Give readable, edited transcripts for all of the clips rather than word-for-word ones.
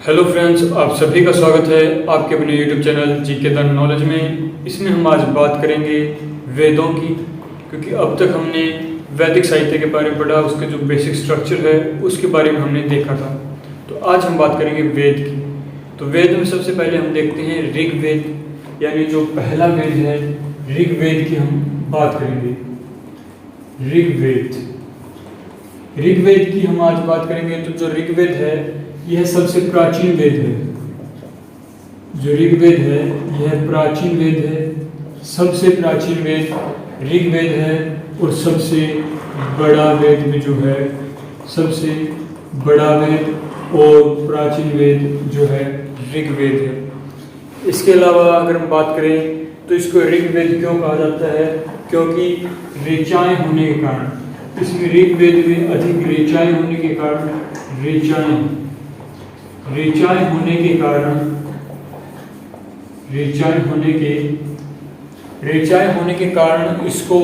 Hello friends, आप सभी का स्वागत है आपके अपने YouTube channel GK the knowledge में। इसमें हम आज बात करेंगे वेदों की, क्योंकि अब तक हमने वैदिक साहित्य के बारे में पढ़ा, उसके जो बेसिक स्ट्रक्चर है उसके बारे में हमने देखा था। तो आज हम बात करेंगे वेद की। तो वेद में सबसे पहले हम देखते हैं ऋग्वेद, यानी जो पहला वेद है ऋग्वेद की हम बात करेंगे। ऋग्वेद की हम आज बात करेंगे। तो जो ऋग्वेद है यह सबसे प्राचीन वेद है। जो ऋग्वेद है यह प्राचीन वेद है, सबसे प्राचीन वेद ऋग्वेद है। और सबसे बड़ा वेद में जो है, सबसे बड़ा वेद और प्राचीन वेद जो है ऋग्वेद है। इसके अलावा अगर हम बात करें तो इसको ऋग्वेद क्यों कहा जाता है? क्योंकि ऋचाएँ होने के कारण, इसमें ऋग्वेद में अधिक ऋचाएँ होने के कारण, ऋचाएँ होने के कारण इसको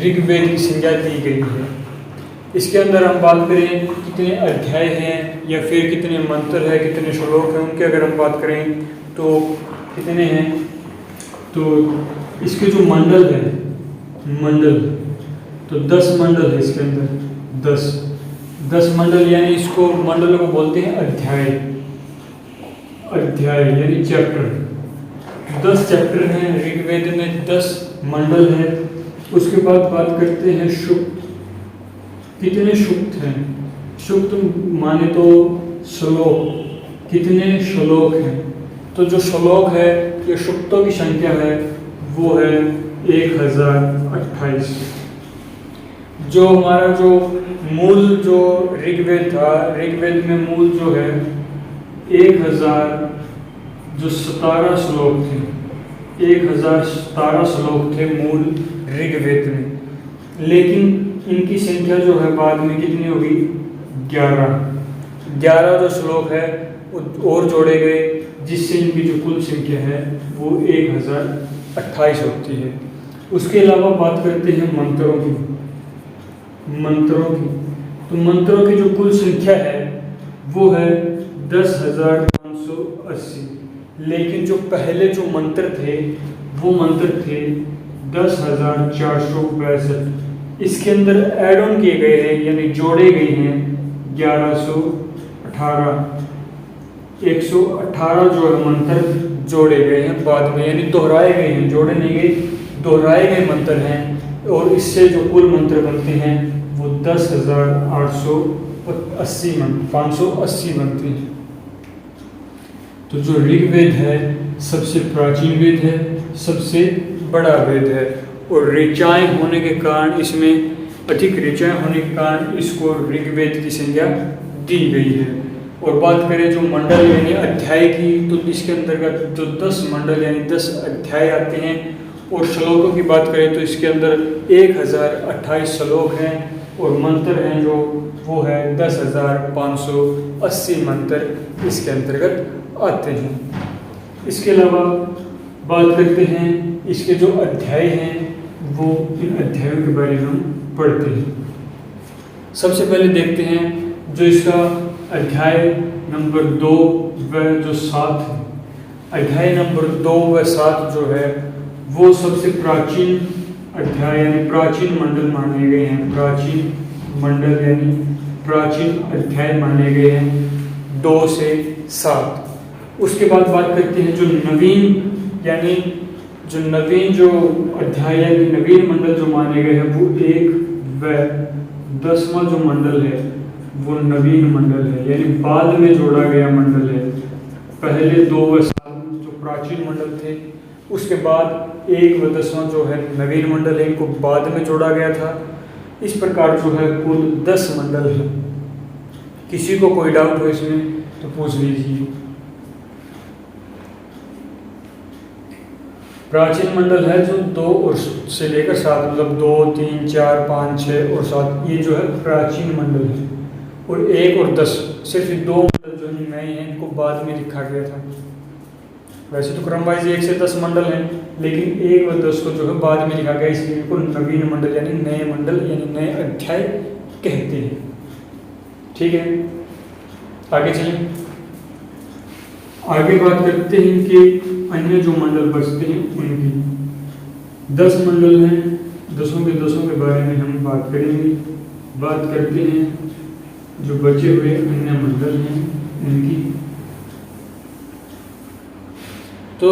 ऋग्वेद की संज्ञा दी गई है। इसके अंदर हम बात करें कितने अध्याय हैं या फिर कितने मंत्र हैं, कितने श्लोक हैं, उनके अगर हम बात करें तो कितने हैं। तो इसके जो मंडल है, तो 10 मंडल है इसके अंदर। 10 मंडल, यानी इसको मंडलों को बोलते हैं अध्याय यानी चैप्टर। 10 चैप्टर हैं ऋग्वेद में, 10 मंडल है। उसके बाद बात करते हैं सूक्त। कितने सूक्त हैं? सूक्त माने तो श्लोक, कितने श्लोक हैं? तो जो श्लोक है, ये सूक्तों की संख्या है वो है 1028। जो हमारा जो मूल जो ऋग्वेद था, ऋग्वेद में मूल जो है 1017 श्लोक थे। 1017 श्लोक थे मूल ऋग्वेद में, लेकिन इनकी संख्या जो है बाद में कितनी होगी? 11 जो श्लोक है और जोड़े गए, जिससे इनकी जो कुल संख्या है वो 1028 होती है। उसके अलावा बात करते हैं मंत्रों की। तो मंत्रों की जो कुल संख्या है वो है 10,580, लेकिन जो पहले जो मंत्र थे वो मंत्र थे 10,462। इसके अंदर ऐड ऑन किए गए हैं, यानी जोड़े गए हैं 1118। 118 जो है मंत्र जोड़े गए हैं बाद में, यानी दोहराए गए हैं, जोड़े नहीं गए, दोहराए गए मंत्र हैं। और इससे जो कुल मंत्र बनते हैं वो 10,580 बनते हैं। तो जो ऋग्वेद है सबसे प्राचीन वेद है, सबसे बड़ा वेद है। और ऋचाएँ होने के कारण, इसमें अधिक ऋचाएँ होने के कारण इसको ऋग्वेद की संज्ञा दी गई है। और बात करें जो मंडल यानी अध्याय की, तो इसके अंतर्गत जो 10 मंडल यानी 10 अध्याय आते हैं। और श्लोकों की बात करें तो इसके अंदर 1028 श्लोक हैं और मंत्र हैं जो वो है 10,580 मंत्र इसके अंतर्गत आते हैं। इसके अलावा बात करते हैं इसके जो अध्याय हैं, वो इन अध्यायों के बारे में हम पढ़ते हैं। सबसे पहले देखते हैं जो इसका अध्याय नंबर 2 व जो 7 है। अध्याय नंबर 2 व 7 जो है वो सबसे प्राचीन अध्याय यानी प्राचीन मंडल माने गए हैं। प्राचीन मंडल यानी प्राचीन अध्याय माने गए हैं 2 से 7। उसके बाद बात करते हैं जो नवीन जो अध्याय यानी नवीन मंडल जो माने गए हैं वो 1 व 10वां जो मंडल है वो नवीन मंडल है, यानी बाद में जोड़ा गया मंडल है। पहले 2 व 7 जो प्राचीन मंडल थे, उसके बाद 1 व 10वां जो है नवीन मंडल है, इनको बाद में जोड़ा गया था। इस प्रकार जो है कुल 10 मंडल है। किसी को कोई डाउट हो इसमें तो पूछ लीजिए। प्राचीन मंडल है जो 2 और से लेकर 7, मतलब 2, 3, 4, 5, 6 और 7, ये जो है प्राचीन मंडल है। और 1 और 10 सिर्फ 2 मंडल जो नए हैं, इनको बाद में लिखा गया था। वैसे तो क्रम वाइज 1 से 10 मंडल हैं, लेकिन 1 और 10 को जो है बाद में लिखा गया, इसलिए इनको नवीन मंडल यानी नए मंडल यानी नए अध्याय कहते हैं। ठीक है, आगे चलिए। आगे बात करते हैं कि अन्य जो मंडल बचते हैं उनकी 10 मंडल हैं, दसों के बारे में हम बात करेंगे। बात करते हैं जो बचे हुए अन्य मंडल हैं उनकी। तो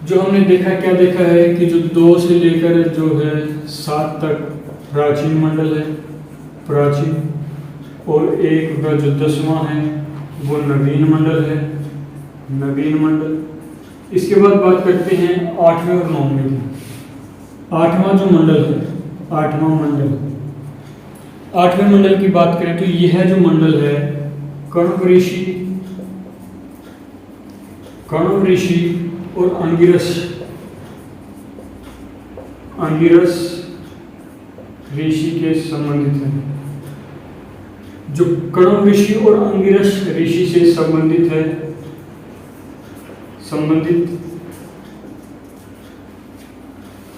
जो हमने देखा, क्या देखा है कि जो 2 से लेकर जो है 7 तक प्राचीन मंडल है, प्राचीन, और एक का जो 10वां है वो नवीन मंडल है, नवीन मंडल। इसके बाद बात करते हैं 8वें और 9वें की। 8वां जो मंडल है, 8वां मंडल, 8वें मंडल की बात करें तो यह जो मंडल है कण्व ऋषि और अंगिरस ऋषि के संबंधित है। जो कण्व ऋषि और अंगिरस ऋषि से संबंधित है,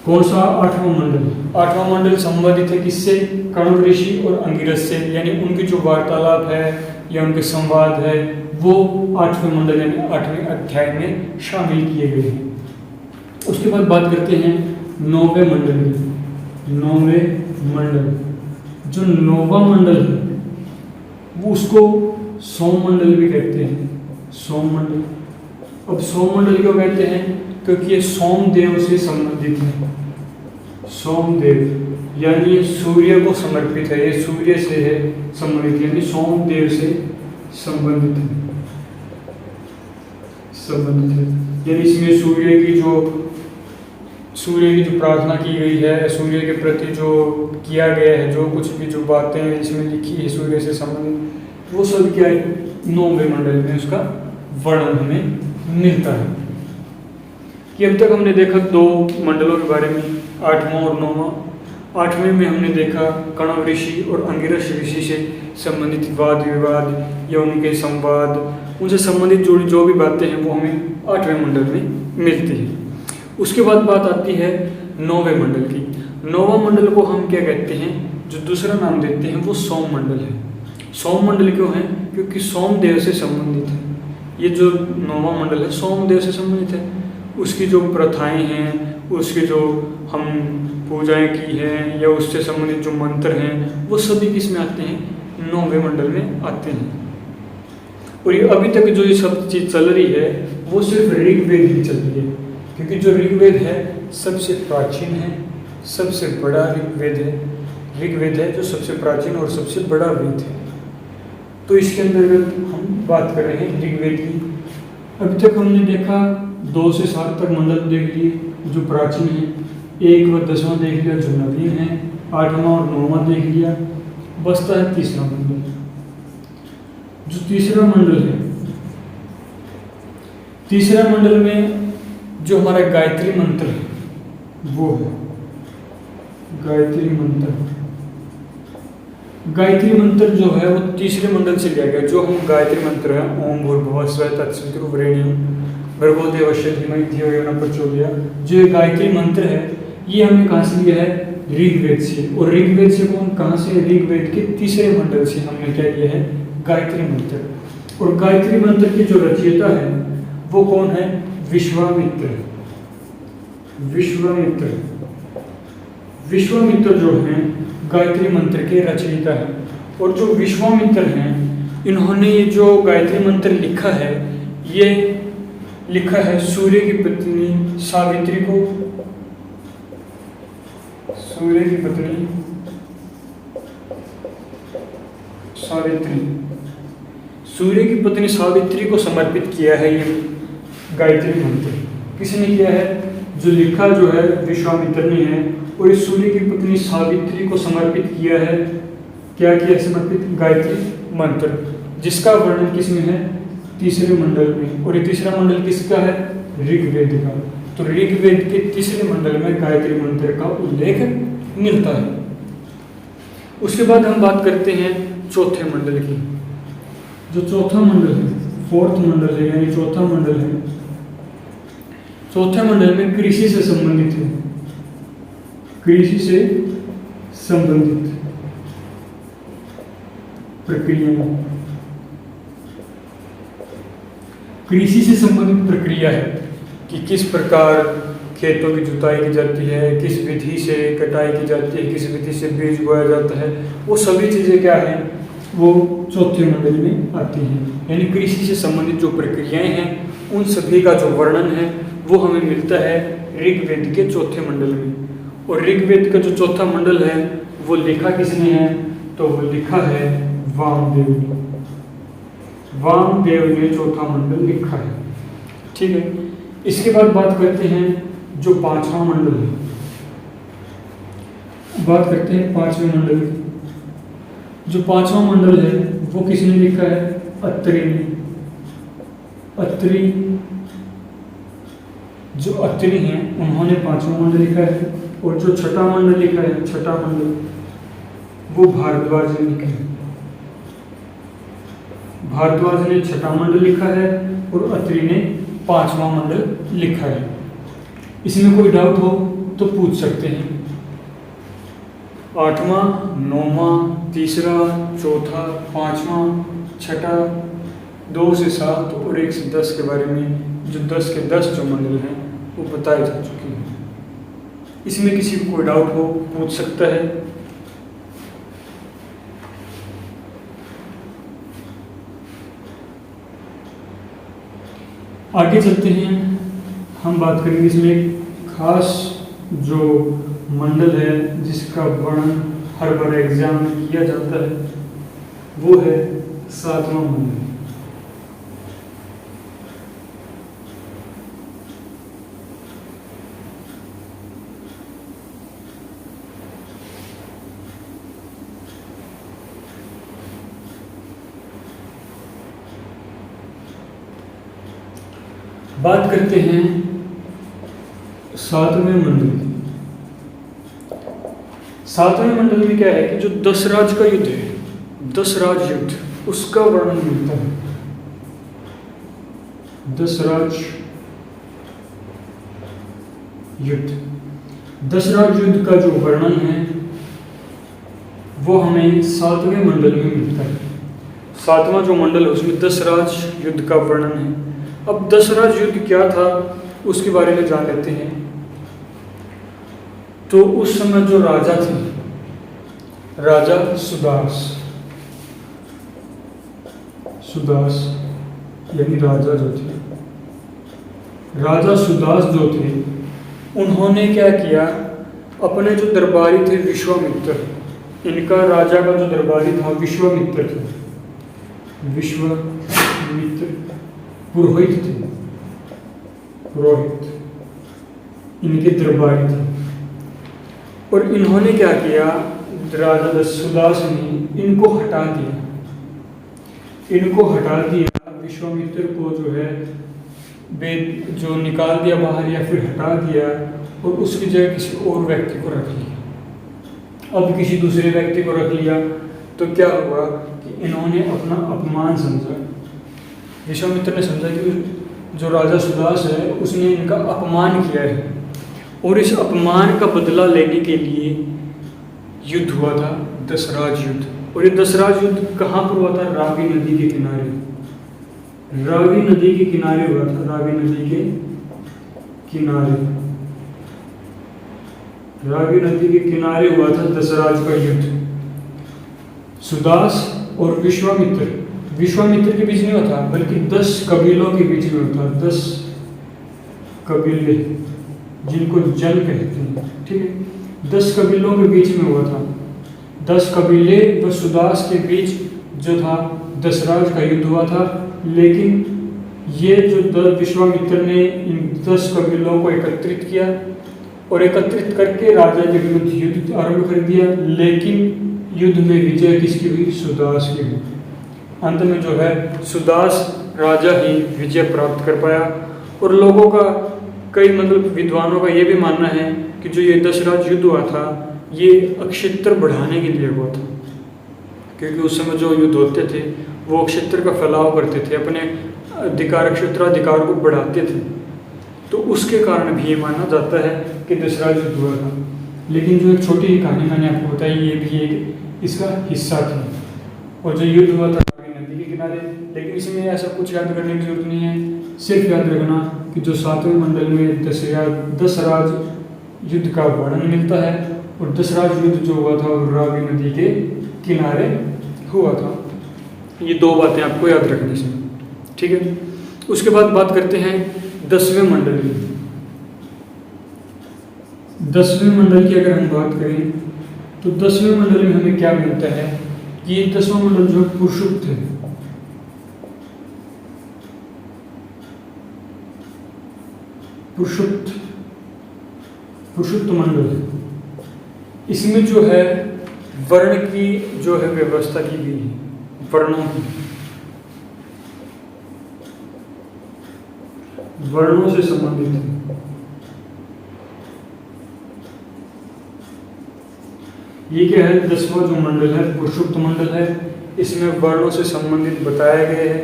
कौन सा 8वां मंडल? 8वां मंडल संबंधित है किससे? कण्व ऋषि और अंगिरस से, यानी उनकी जो वार्तालाप है या उनके संवाद है वो 8वें मंडल यानी 8वें अध्याय में शामिल किए गए हैं। उसके बाद बात करते हैं 9वें मंडल की। 9वें मंडल, जो 9वां मंडल है वो उसको सोम मंडल भी कहते हैं, सोम मंडल। अब सोम मंडल क्यों कहते हैं? क्योंकि ये सोमदेव से संबंधित है। सोमदेव यानी ये सूर्य को समर्पित है, ये सूर्य से है संबंधित, यानी सोमदेव से संबंधित है। यानी इसमें सूर्य की जो प्रार्थना की गई है, सूर्य के प्रति जो किया गया है, जो कुछ भी जो बातें इसमें लिखी है सूर्य से संबंधित, वो सब क्या है 9वें मंडल में उसका वर्णन हमें मिलता है। कि अब तक हमने देखा 2 मंडलों के बारे में, 8वां और 9वां। 8वें में हमने देखा कण्व ऋषि और अंगिरस ऋषि से संबंधित वाद विवाद या उनके संवाद, उनसे संबंधित जो भी बातें हैं वो हमें 8वें मंडल में मिलती है। उसके बाद बात आती है 9वें मंडल की। 9वां मंडल को हम क्या कहते हैं? जो दूसरा नाम देते हैं वो सोम मंडल है। सोम मंडल क्यों है? क्योंकि सोमदेव से संबंधित है। ये जो 9वां मंडल है सोमदेव से संबंधित है। उसकी जो प्रथाएं हैं, उसकी जो हम पूजाएं की हैं या उससे संबंधित जो मंत्र हैं वो सभी किस में आते हैं? 9वें मंडल में आते हैं। और ये अभी तक जो ये सब चीज़ चल रही है वो सिर्फ ऋग्वेद ही चल रही है, क्योंकि जो ऋग्वेद है सबसे प्राचीन है, सबसे बड़ा ऋग्वेद है जो सबसे प्राचीन और सबसे बड़ा वेद है। तो इसके अंतर्गत हम बात कर रहे हैं ऋग्वेद की। अभी तक हमने देखा 2 से 7 तक मंडल देख लिए जो प्राचीन है, 1 व 10वां देख लिया जो नवीन है, 8वां और 9वां देख लिया। बचता है 3रा मंडल। जो 3रा मंडल है, 3रा मंडल में जो हमारा गायत्री मंत्र है वो है गायत्री मंत्र। गायत्री मंत्र जो है वो 3रे मंडल से लिया गया। जो हम गायत्री मंत्र है ओम भूर्भुवः स्वः तत्सवितुर्वरेण्यं भर्गो देवस्य धीमहि धियो यो न प्रचोदयात्, जो ये गायत्री मंत्र है ये हमने कहाँ से लिया है? ऋग्वेद से। और ऋग्वेद से कहाँ से? ऋग्वेद के 3रे मंडल से हमने क्या लिया है? गायत्री मंत्र। और गायत्री मंत्र की जो रचयिता है वो कौन है? विश्वामित्र। विश्वामित्र जो हैं गायत्री मंत्र के रचयिता है। और जो विश्वामित्र हैं इन्होंने ये जो गायत्री मंत्र लिखा है ये लिखा है सूर्य की पत्नी सावित्री को। सूर्य की पत्नी सावित्री को समर्पित किया है ये गायत्री मंत्र। किसने किया है? जो लिखा जो है विश्वामित्र ने है, और इस सूर्य की पत्नी सावित्री को समर्पित किया है। क्या किया? समर्पित गायत्री मंत्र, जिसका वर्णन किसमें है? 3रे मंडल में। और ये 3रा मंडल किसका है? ऋग्वेद का। तो ऋग्वेद के 3रे मंडल में गायत्री मंत्र का उल्लेख मिलता है। उसके बाद हम बात करते हैं 4थे मंडल की। जो 4था मंडल है, 4th मंडल है, यानी 4था मंडल है। 4थे मंडल में कृषि से संबंधित है, कृषि से संबंधित प्रक्रिया। कृषि से संबंधित प्रक्रिया है कि किस प्रकार खेतों की जुताई की जाती है, किस विधि से कटाई की जाती है, किस विधि से बीज बोया जाता है, वो सभी चीज़ें क्या हैं, वो चौथे मंडल में आती हैं। यानी कृषि से संबंधित जो प्रक्रियाएं हैं उन सभी का जो वर्णन है वो हमें मिलता है ऋग्वेद के चौथे मंडल में। और ऋग्वेद का जो चौथा मंडल है वो लिखा किसने है, तो वो लिखा है वामदेव ने। वामदेव ने चौथा मंडल लिखा है। ठीक है, इसके बाद बात करते हैं जो पांचवा मंडल है, बात करते हैं पांचवें मंडल की। जो पांचवा मंडल है वो किसने लिखा है, अत्रि ने। अत्रि, जो अत्रि हैं उन्होंने पांचवा मंडल लिखा है। और जो छठा मंडल लिखा है, छठा मंडल, वो भारद्वाज ने लिखा है। भारद्वाज ने छठा मंडल लिखा है और अत्रि ने पांचवा मंडल लिखा है। इसमें कोई डाउट हो तो पूछ सकते हैं। आठवां, नौवां, तीसरा, चौथा, पांचवा, छठा, 2 से 7 और 1 से 10 के बारे में जो 10 के 10 जो मंडल हैं वो बताए जा चुके हैं। इसमें किसी को कोई डाउट हो पूछ सकता है। आगे चलते हैं, हम बात करेंगे इसमें खास जो मंडल है जिसका वर्णन हर बार एग्जाम में किया जाता है, वो है 7वां मंडल। बात करते हैं 7वें मंडल की। 7वें मंडल में क्या है कि जो दशराज का युद्ध है, दशराज युद्ध, उसका वर्णन मिलता है। दशराज युद्ध, दशराज युद्ध का जो वर्णन है वो हमें 7वें मंडल में मिलता है। 7वां जो मंडल है उसमें दशराज युद्ध का वर्णन है। अब दशराज युद्ध क्या था उसके बारे में जान लेते हैं। तो उस समय जो राजा थे, राजा सुदास, सुदास यानी राजा जो थे, राजा सुदास जो थे, उन्होंने क्या किया, अपने जो दरबारी थे विश्वामित्र, इनका राजा का जो दरबारी था विश्वामित्र थे। विश्वामित्र पुरोहित थे, पुरोहित इनके दरबारी थे। और इन्होंने क्या किया, राजा सुदास ने इनको हटा दिया, इनको हटा दिया, विश्वामित्र को जो है जो निकाल दिया बाहर या फिर हटा दिया और उसकी जगह किसी और व्यक्ति को रख लिया। अब किसी दूसरे व्यक्ति को रख लिया तो क्या हुआ कि इन्होंने अपना अपमान समझा। विश्वामित्र ने समझा कि जो राजा सुदास है उसने इनका अपमान किया है और इस अपमान का बदला लेने के लिए युद्ध हुआ था, दशराज युद्ध। और ये दशराज युद्ध कहाँ पर हुआ था, रावी नदी के किनारे, रावी नदी के किनारे हुआ था, रावी नदी के किनारे, रावी नदी के किनारे हुआ था दशराज का युद्ध। सुदास और विश्वामित्र, विश्वामित्र के बीच नहीं होता बल्कि 10 कबीलों के बीच में होता, 10 कबीले जिनको जन कहते हैं, ठीक है, 10 कबीलों के बीच में हुआ था। 10 कबीले व सुदास के बीच जो था दशराज का युद्ध हुआ था। लेकिन ये जो विश्वामित्र ने इन 10 कबीलों को एकत्रित किया और एकत्रित करके राजा के विरुद्ध युद्ध आरंभ कर दिया। लेकिन युद्ध में विजय किसकी हुई, सुदास की हुई। अंत में जो है सुदास राजा ही विजय प्राप्त कर पाया। और लोगों का कई मतलब विद्वानों का ये भी मानना है कि जो ये दशराज युद्ध हुआ था ये अक्षेत्र बढ़ाने के लिए हुआ था, क्योंकि उस समय जो युद्ध होते थे वो अक्षेत्र का फैलाव करते थे, अपने अधिकार क्षेत्राधिकार को बढ़ाते थे। तो उसके कारण भी ये माना जाता है कि दशराज युद्ध हुआ था। लेकिन जो एक छोटी कहानी मैंने आपको बताई ये भी एक इसका हिस्सा थी। और जो युद्ध हुआ था रावी नदी के किनारे। लेकिन इसमें ऐसा कुछ याद करने की जरूरत नहीं है, सिर्फ याद रखना कि जो 7वें मंडल में 10 राज युद्ध का वर्णन मिलता है, और 10 राज युद्ध जो हुआ था वो रावी नदी के किनारे हुआ था। ये 2 बातें आपको याद रखनी चाहिए, ठीक है। उसके बाद बात करते हैं 10वें मंडल की। 10वें मंडल की अगर हम बात करें तो 10वें मंडल में हमें क्या मिलता है कि ये 10वां मंडल जो पुरुषुप्त है, पुरुषुप्त मंडल है। इसमें जो है वर्ण की जो है व्यवस्था की गई है, वर्णों से संबंधित है। ये क्या है, 10वां जो मंडल है पुरुषुप्त मंडल है। इसमें वर्णों से संबंधित बताया गया है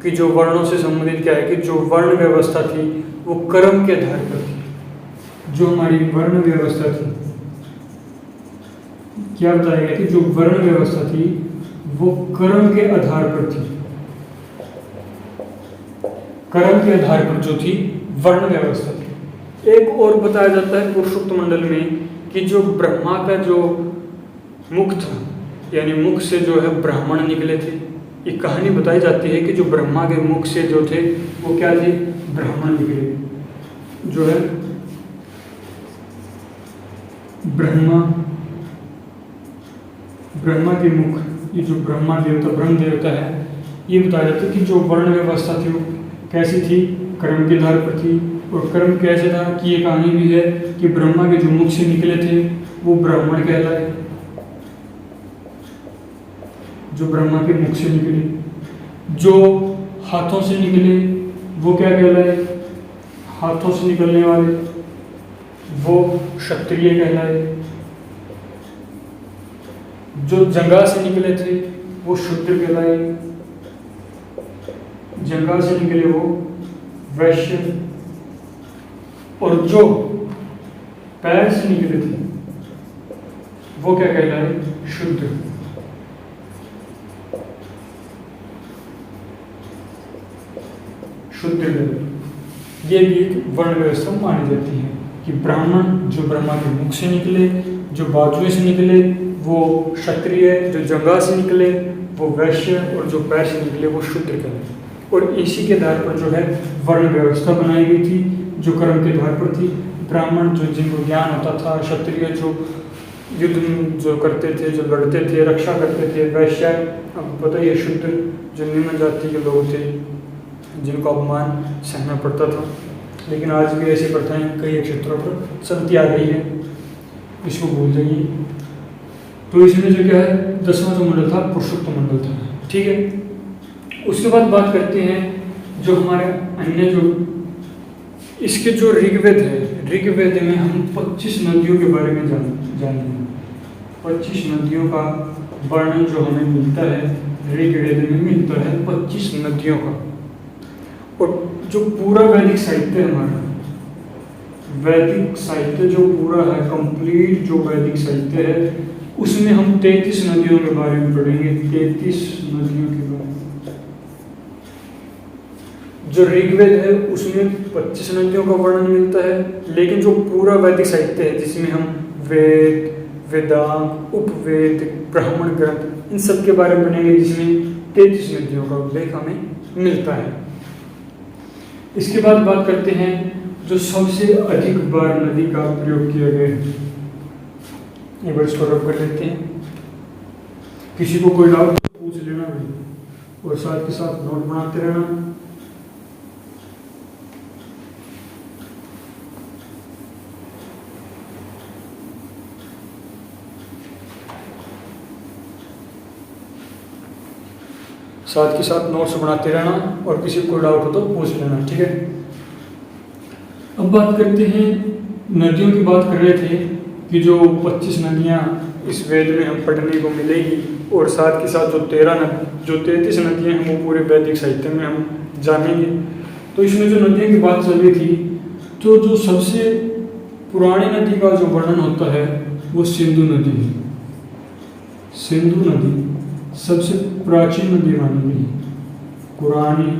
कि जो वर्णों से संबंधित क्या है कि जो वर्ण व्यवस्था थी वो कर्म के आधार पर थी। जो हमारी वर्ण व्यवस्था थी, क्या बताया गया कि जो वर्ण व्यवस्था थी वो कर्म के आधार पर थी। कर्म के आधार पर जो थी वर्ण व्यवस्था थी। एक और बताया जाता है पुरुषोक्त मंडल में कि जो ब्रह्मा का जो मुख था, यानी मुख से जो है ब्राह्मण निकले थे। एक कहानी बताई जाती है कि जो ब्रह्मा के मुख से जो थे वो क्या थे, ब्राह्मण निकले। जो है ब्रह्मा के मुख, ये जो ब्रह्मा देवता ब्रह्म देवता है, ये बताया जाता है कि जो वर्ण व्यवस्था थी वो कैसी थी, कर्म के आधार पर थी। और कर्म कैसे था कि ये कहानी भी है कि ब्रह्मा के जो मुख से निकले थे वो ब्राह्मण कहलाए। जो ब्रह्मा के मुख से निकले, जो हाथों से निकले वो क्या कहलाए, हाथों से निकलने वाले वो क्षत्रिय कहलाए। जो जंघा से निकले थे वो शूद्र कहलाए। जंघा से निकले वो वैश्य। और जो पैर से निकले थे वो क्या कहलाए, शूद्र। शूद्र ये भी एक वर्ण व्यवस्था मानी जाती है कि ब्राह्मण जो ब्रह्मा के मुख से निकले, जो बाजुओं से निकले वो क्षत्रिय, जो जंघा से निकले वो वैश्य, और जो पैर से निकले वो शूद्र कहलाए। और इसी के आधार पर जो है वर्ण व्यवस्था बनाई गई थी, जो कर्म के आधार पर थी। ब्राह्मण जो जिनको ज्ञान होता था, क्षत्रिय जो युद्ध जो करते थे, जो लड़ते थे, रक्षा करते थे, वैश्य अब बताइए शूद्र जो निम्न जाति के लोग थे जिनको अपमान सहना पड़ता था। लेकिन आज भी ऐसी प्रथाएं कई क्षेत्रों पर चलती आ रही है, इसको भूल जाइए। तो इसमें जो क्या है 10वां जो मंडल था पुरुषोक्त मंडल था, ठीक है। उसके बाद बात करते हैं जो हमारे अन्य जो इसके जो ऋग्वेद है, ऋग्वेद में हम 25 नदियों के बारे में जानेंगे। 25 नदियों का वर्णन जो हमें मिलता है ऋग्वेद में मिलता है 25 नदियों का। और जो पूरा वैदिक साहित्य है हमारा, वैदिक साहित्य जो पूरा है कंप्लीट जो वैदिक साहित्य है उसमें हम 33 नदियों के बारे में पढ़ेंगे। 33 नदियों के बारे में। जो ऋग्वेद है उसमें 25 नदियों का वर्णन मिलता है, लेकिन जो पूरा वैदिक साहित्य है जिसमें हम वेद, वेदांत, उपवेद, ब्राह्मण ग्रंथ इन सब के बारे में पढ़ेंगे, जिसमें 33 नदियों का उल्लेख हमें मिलता है। इसके बाद बात करते हैं जो सबसे अधिक बार नदी का प्रयोग किया गया है। एक बार इसको रब कर लेते हैं। किसी को कोई डाउट पूछ लेना भी, और साथ के साथ नोट बनाते रहना। साथ के साथ नोट्स बनाते रहना, और किसी को डाउट हो तो पूछ लेना, ठीक है। अब बात करते हैं नदियों की। बात कर रहे थे कि जो 25 नदियाँ इस वेद में हम पढ़ने को मिलेगी, और साथ के साथ जो 33 नदियाँ हैं वो पूरे वैदिक साहित्य में हम जानेंगे। तो इसमें जो नदियों की बात चल रही थी, तो जो सबसे पुरानी नदी का जो वर्णन होता है वो सिंधु नदी है। सिंधु नदी सबसे प्राचीन नदी मानी गई है। पुरानी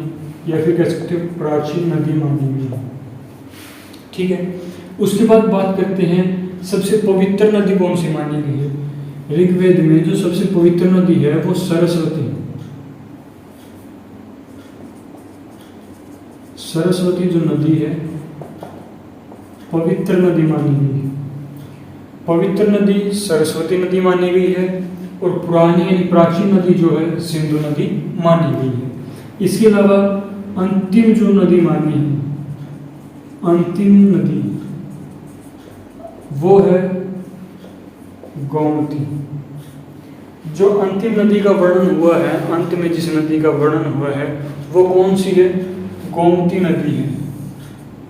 या फिर कह सकते हैं प्राचीन नदी मानी गई है। ठीक है, उसके बाद बात करते हैं सबसे पवित्र नदी कौन सी मानी गई है। ऋग्वेद में जो सबसे पवित्र नदी है वो सरस्वती, सरस्वती जो नदी है पवित्र नदी मानी गई है। पवित्र नदी सरस्वती नदी मानी गई है और पुरानी यानी प्राचीन नदी जो है सिंधु नदी मानी गई है। इसके अलावा अंतिम जो नदी मानी है, अंतिम नदी वो है गोमती। जो अंतिम नदी का वर्णन हुआ है, अंत में जिस नदी का वर्णन हुआ है वो कौन सी है? गोमती नदी है।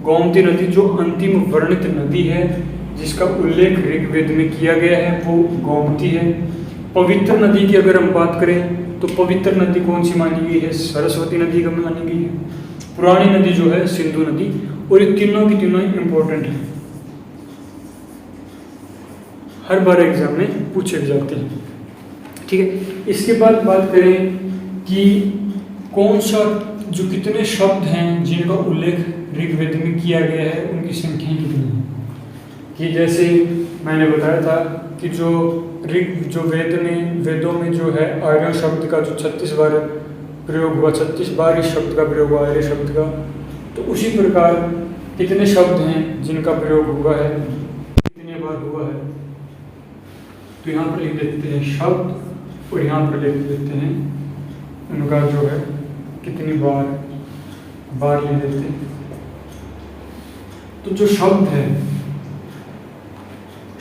गोमती नदी जो अंतिम वर्णित नदी है जिसका उल्लेख ऋग्वेद में किया गया है वो गोमती है। पवित्र नदी की अगर हम बात करें तो पवित्र नदी कौन सी मानी गई है? सरस्वती नदी का मानी गई है। पुरानी नदी जो है सिंधु नदी। और ये तीनों की तीनों इंपॉर्टेंट है, हर बार एग्जाम में पूछे जाते हैं। ठीक है, इसके बाद बात करें कि कौन सा जो कितने शब्द हैं जिनका उल्लेख ऋग्वेद में किया गया है उनकी संख्या कितनी है। कि जैसे मैंने बताया था कि जो वेदों में जो है आर्य शब्द का जो 36 बार प्रयोग हुआ, 36 बार इस शब्द का प्रयोग हुआ आर्य शब्द का, तो उसी प्रकार कितने शब्द हैं जिनका प्रयोग हुआ है, कितने बार हुआ है। तो यहाँ पर लिख देते हैं शब्द और यहाँ पर लिख देते हैं उनका जो है कितनी बार लिख देते हैं। तो जो शब्द है,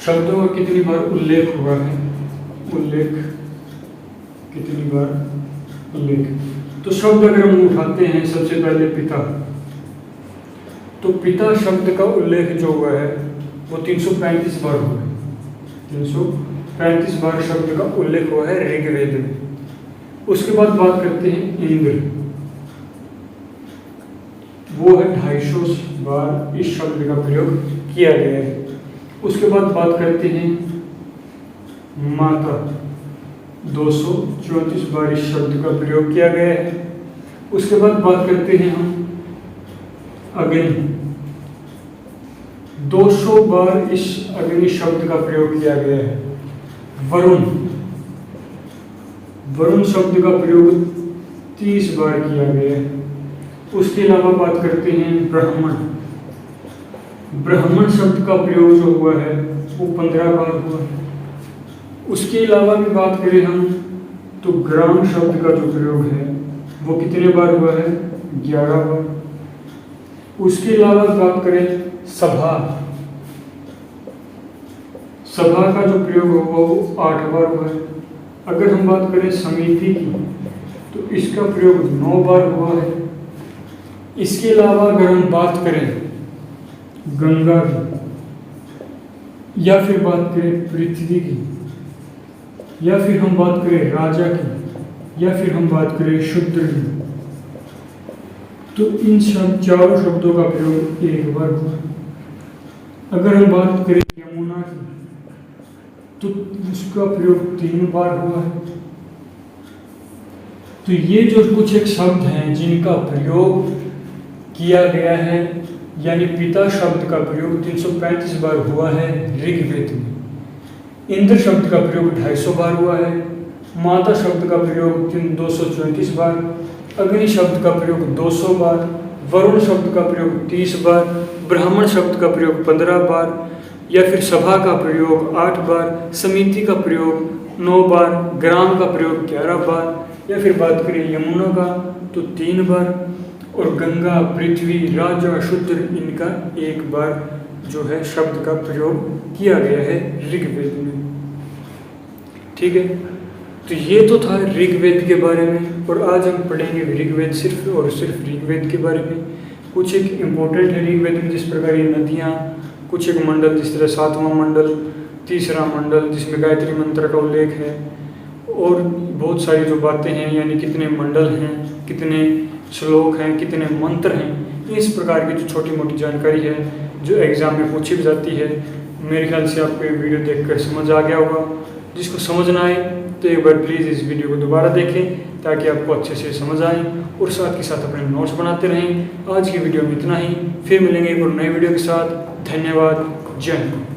शब्दों का कितनी बार उल्लेख हुआ है, उल्लेख कितनी बार उल्लेख। तो शब्द अगर हम उठाते हैं सबसे पहले पिता, तो पिता शब्द का उल्लेख जो हुआ है वो 335 बार हुआ है। 335 बार शब्द का उल्लेख हुआ है ऋग्वेद में। उसके बाद बात करते हैं इंद्र, वो है 250 बार इस शब्द का प्रयोग किया गया है। उसके बाद बात करते हैं माता, 234 बार इस शब्द का प्रयोग किया गया है। उसके बाद बात करते हैं हम अग्नि, 200 बार इस अग्नि शब्द का प्रयोग किया गया है। वरुण, वरुण शब्द का प्रयोग 30 बार किया गया है। उसके अलावा बात करते हैं ब्राह्मण, ब्राह्मण शब्द का प्रयोग जो हुआ है वो 15 बार हुआ है। उसके अलावा भी बात करें हम तो ग्राम शब्द का जो प्रयोग है वो कितने बार हुआ है? 11 बार। उसके अलावा बात करें सभा, सभा का जो प्रयोग हुआ वो 8 बार हुआ है। अगर हम बात करें समिति की तो इसका प्रयोग 9 बार हुआ है। इसके अलावा अगर हम बात करें गंगा की, या फिर बात करें पृथ्वी की, या फिर हम बात करें राजा की, या फिर हम बात करें शूद्र की, तो इन चारों शब्दों का प्रयोग 1 बार हुआ। अगर हम बात करें यमुना की तो उसका प्रयोग 3 बार हुआ है। तो ये जो कुछ एक शब्द हैं जिनका प्रयोग किया गया है, यानी पिता शब्द का प्रयोग 335 बार हुआ है ऋग्वेद में। इंद्र शब्द का प्रयोग 250 बार हुआ है। माता शब्द का प्रयोग 234 बार। अग्नि शब्द का प्रयोग 200 बार। वरुण शब्द का प्रयोग 30 बार। ब्राह्मण शब्द का प्रयोग 15 बार, या फिर सभा का प्रयोग 8 बार। समिति का प्रयोग 9 बार। ग्राम का प्रयोग 11 बार, या फिर बात करें यमुना का तो 3 बार, और गंगा, पृथ्वी, राजा, शूद्र इनका 1 बार जो है शब्द का प्रयोग किया गया है ऋग्वेद में। ठीक है, तो ये तो था ऋग्वेद के बारे में। और आज हम पढ़ेंगे ऋग्वेद सिर्फ और सिर्फ ऋग्वेद के बारे में। कुछ एक इम्पोर्टेंट है ऋग्वेद में, जिस प्रकार ये नदियाँ, कुछ एक मंडल, जिस तरह 7वां मंडल, 3रा मंडल जिसमें गायत्री मंत्र का उल्लेख है, और बहुत सारी जो बातें हैं, यानी कितने मंडल हैं, कितने श्लोक हैं, कितने मंत्र हैं, इस प्रकार की जो छोटी मोटी जानकारी है जो एग्ज़ाम में पूछी भी जाती है। मेरे ख्याल से आपको ये वीडियो देखकर समझ आ गया होगा। जिसको समझ ना आए तो तो एक बार प्लीज़ इस वीडियो को दोबारा देखें ताकि आपको अच्छे से समझ आए और साथ के साथ अपने नोट्स बनाते रहें। आज की वीडियो में इतना ही, फिर मिलेंगे एक और नई वीडियो के साथ। धन्यवाद। जय हिंद।